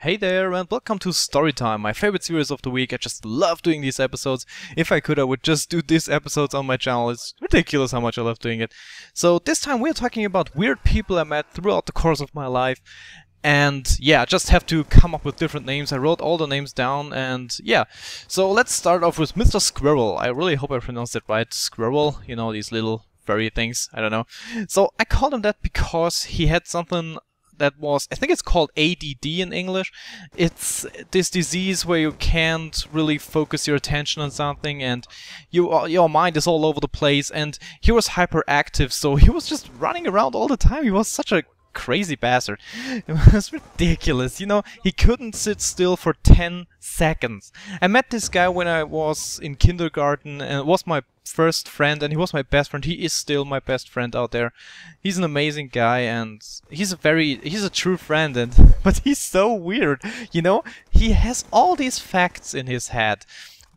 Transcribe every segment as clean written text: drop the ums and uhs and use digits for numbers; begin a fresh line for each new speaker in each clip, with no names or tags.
Hey there and welcome to Storytime, my favorite series of the week. I just love doing these episodes. If I could, I would just do these episodes on my channel. It's ridiculous how much I love doing it. So this time we're talking about weird people I met throughout the course of my life. And yeah, I just have to come up with different names. I wrote all the names down and yeah. So let's start off with Mr. Squirrel. I really hope I pronounced it right. Squirrel, you know, these little furry things. I don't know. So I called him that because he had something that was, I think it's called ADD in English. It's this disease where you can't really focus your attention on something and your mind is all over the place, and he was hyperactive, so he was just running around all the time. He was such a crazy bastard. It was ridiculous, you know, he couldn't sit still for 10 seconds. I met this guy when I was in kindergarten and it was my first friend, and he was my best friend. He is still my best friend out there. He's an amazing guy and he's a true friend, and but he's so weird, you know. He has all these facts in his head.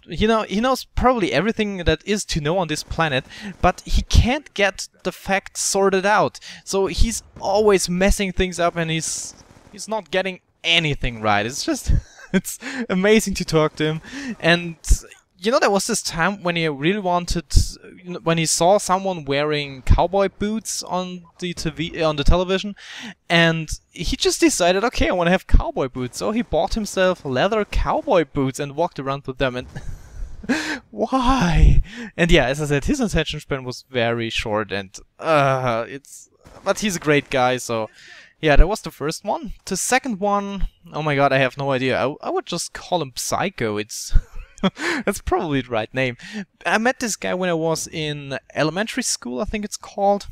You know, he knows probably everything that is to know on this planet, but he can't get the facts sorted out. So he's always messing things up and he's not getting anything right. It's just it's amazing to talk to him. And you know, there was this time when he really wanted, when he saw someone wearing cowboy boots on the television, and he just decided, okay, I want to have cowboy boots. So he bought himself leather cowboy boots and walked around with them. And why? And yeah, as I said, his attention span was very short, and but he's a great guy. So yeah, that was the first one. The second one, oh my god, I have no idea. I would just call him Psycho. It's that's probably the right name. I met this guy when I was in elementary school, I think it's called.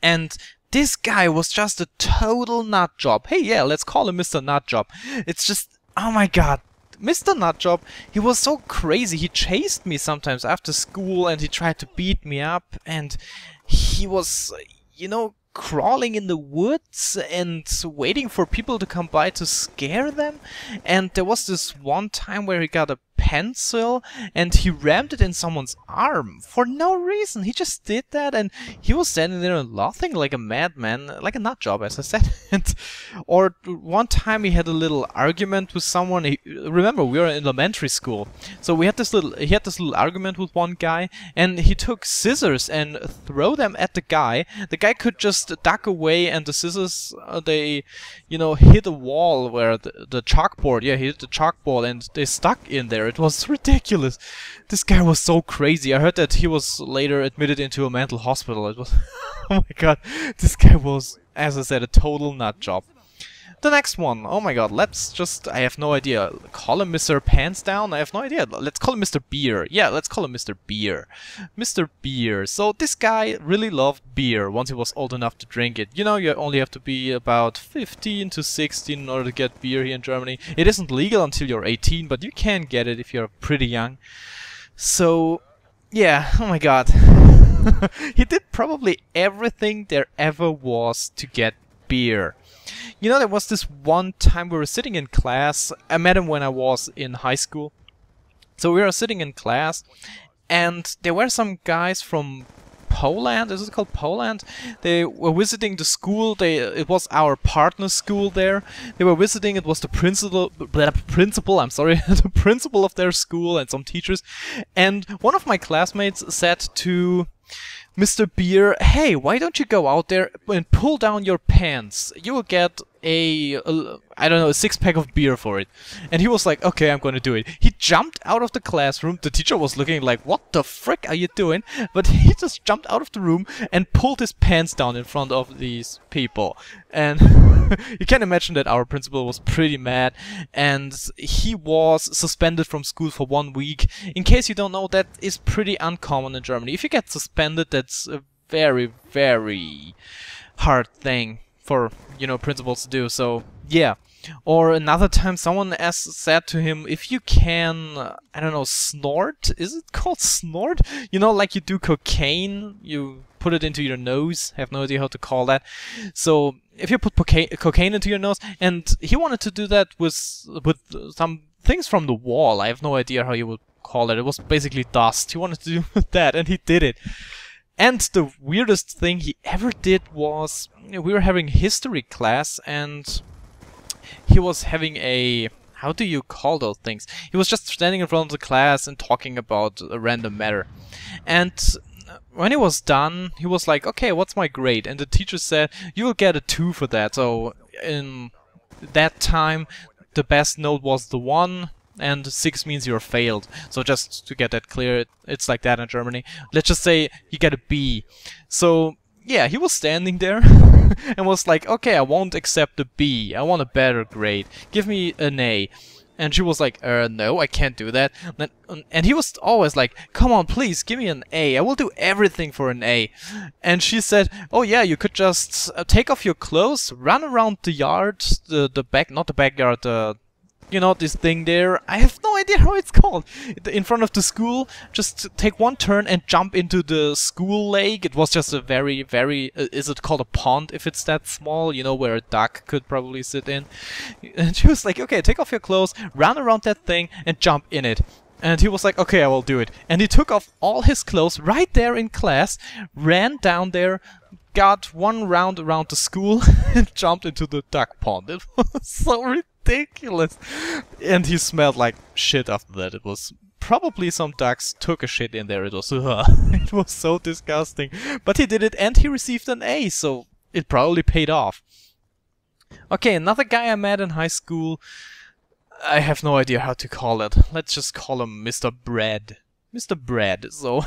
And this guy was just a total nut job. Hey, yeah, let's call him Mr. Nutjob. It's just, oh my god. Mr. Nutjob, he was so crazy. He chased me sometimes after school and he tried to beat me up. And he was, you know, crawling in the woods and waiting for people to come by to scare them. And there was this one time where he got a pencil and he rammed it in someone's arm for no reason. He just did that, and he was standing there laughing like a madman, like a nut job, as I said. Or one time he had a little argument with someone. Remember, we were in elementary school, so he had this little argument with one guy, and he took scissors and throw them at the guy. The guy could just duck away, and the scissors they, you know, hit a wall where the chalkboard. Yeah, he hit the chalkboard, and they stuck in there. It was ridiculous. This guy was so crazy. I heard that he was later admitted into a mental hospital. It was oh my god, this guy was, as I said, a total nut job. The next one, oh my god, let's just, I have no idea, call him Mr. Pants Down? I have no idea. Let's call him Mr. Beer. Yeah, let's call him Mr. Beer. Mr. Beer. So this guy really loved beer once he was old enough to drink it. You know, you only have to be about 15 to 16 in order to get beer here in Germany. It isn't legal until you're 18, but you can get it if you're pretty young. So, yeah, oh my god. He did probably everything there ever was to get beer. You know, there was this one time we were sitting in class. I met him when I was in high school. So we were sitting in class, and there were some guys from Poland. Is it called Poland? They were visiting the school. It was our partner school there. They were visiting. It was the principal. I'm sorry, the principal of their school and some teachers. And one of my classmates said to Mr. Beer, hey, why don't you go out there and pull down your pants? You will get I don't know, a 6-pack of beer for it. And he was like, okay, I'm gonna do it. He jumped out of the classroom. The teacher was looking like, what the frick are you doing? But he just jumped out of the room and pulled his pants down in front of these people. And you can imagine that our principal was pretty mad, and he was suspended from school for 1 week. In case you don't know, that is pretty uncommon in Germany. If you get suspended, that's a very, very hard thing for, you know, principals to do. So yeah. Or another time someone said to him, if you can, I don't know, snort? Is it called snort? You know, like you do cocaine, you put it into your nose. I have no idea how to call that. So if you put cocaine into your nose, and he wanted to do that with some things from the wall. I have no idea how you would call it. It was basically dust. He wanted to do that, and he did it. And the weirdest thing he ever did was, we were having history class, and he was having a... How do you call those things? He was just standing in front of the class and talking about a random matter. And when he was done, he was like, okay, what's my grade? And the teacher said, you will get a 2 for that. So in that time, the best note was the 1, and 6 means you're failed. So just to get that clear, it's like that in Germany. Let's just say you get a B. So yeah, he was standing there and was like, okay, I won't accept a B. I want a better grade. Give me an A. And she was like, no, I can't do that. And he was always like, come on, please, give me an A. I will do everything for an A. And she said, oh yeah, you could just take off your clothes, run around the yard, the back, not the backyard, you know, this thing there. I have no idea how it's called. In front of the school, just take one turn and jump into the school lake. It was just a very, is it called a pond if it's that small? You know, where a duck could probably sit in. And she was like, okay, take off your clothes, run around that thing and jump in it. And he was like, okay, I will do it. And he took off all his clothes right there in class, ran down there, got one round around the school and jumped into the duck pond. It was so ridiculous. And he smelled like shit after that. It was probably some ducks took a shit in there. It was it was so disgusting. But he did it and he received an A, so it probably paid off. Okay, another guy I met in high school. I have no idea how to call it. Let's just call him Mr. Bread. Mr. Bread. So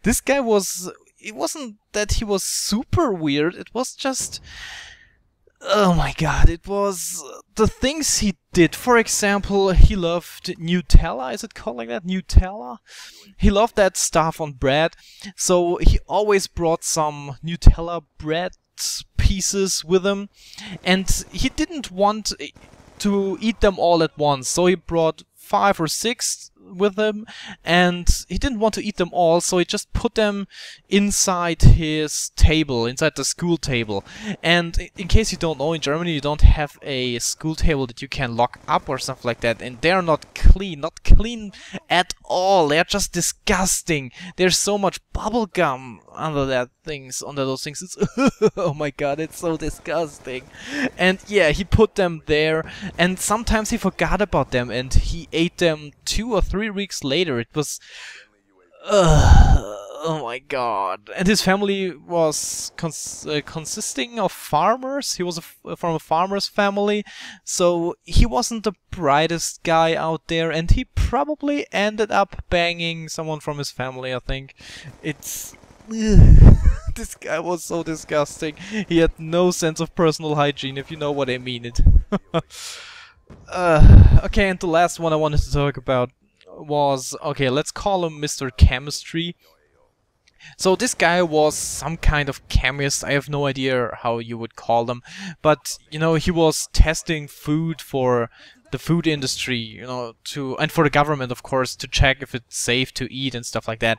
this guy was... It wasn't that he was super weird, it was just... Oh my god, it was the things he did. For example, he loved Nutella, is it called like that? Nutella? He loved that stuff on bread, so he always brought some Nutella bread pieces with him, and he didn't want to eat them all at once, so he brought 5 or 6 with him, and he didn't want to eat them all, so he just put them inside his table, inside the school table. And in case you don't know, in Germany you don't have a school table that you can lock up or stuff like that, and they're not clean at all. They're just disgusting. There's so much bubble gum under those things. It's oh my god, it's so disgusting. And yeah, he put them there, and sometimes he forgot about them and he ate them 2 or 3 weeks later. It was oh my god. And his family was consisting of farmers. He was from a farmer's family, so he wasn't the brightest guy out there, and he probably ended up banging someone from his family, I think. It's... This guy was so disgusting. He had no sense of personal hygiene, if you know what I mean. Okay, and the last one I wanted to talk about was, okay, let's call him Mr. Chemistry. So this guy was some kind of chemist. I have no idea how you would call them, but you know, he was testing food for the food industry, you know, and for the government, of course, to check if it's safe to eat and stuff like that.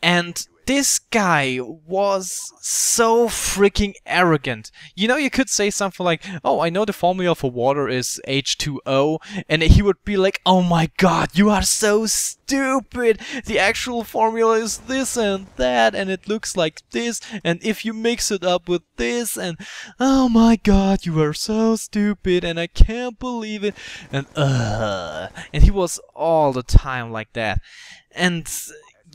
And this guy was so freaking arrogant. You know, you could say something like, oh, I know the formula for water is H2O, and he would be like, oh my god, you are so stupid. The actual formula is this and that, and it looks like this, and if you mix it up with this, and oh my god, you are so stupid, and I can't believe it, and he was all the time like that. And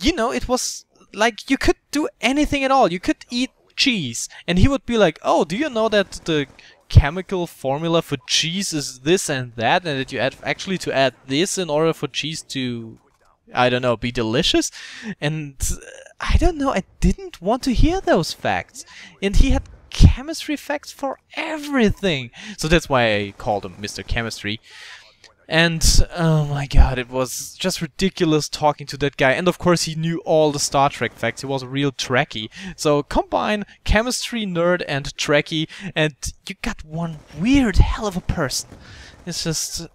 you know, it was like you could do anything at all. You could eat cheese, and he would be like, oh, do you know that the chemical formula for cheese is this and that, and that you actually to add this in order for cheese to, I don't know, be delicious? And I don't know, I didn't want to hear those facts. And he had chemistry facts for everything. So that's why I called him Mr. Chemistry. And oh my god, it was just ridiculous talking to that guy. And of course he knew all the Star Trek facts. He was a real Trekkie. So combine chemistry nerd and Trekkie, and you got one weird hell of a person. It's just...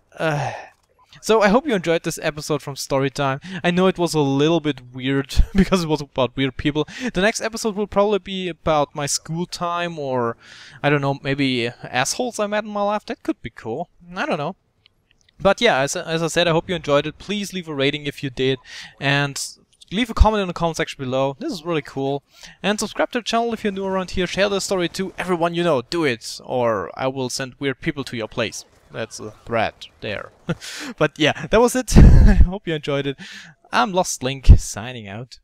So I hope you enjoyed this episode from Storytime. I know it was a little bit weird because it was about weird people. The next episode will probably be about my school time, or I don't know, maybe assholes I met in my life. That could be cool. I don't know. But yeah, as I said, I hope you enjoyed it. Please leave a rating if you did, and leave a comment in the comment section below. This is really cool. And subscribe to the channel if you're new around here. Share the story to everyone you know. Do it, or I will send weird people to your place. That's a threat there. But yeah, that was it. I hope you enjoyed it. I'm iLostLink, signing out.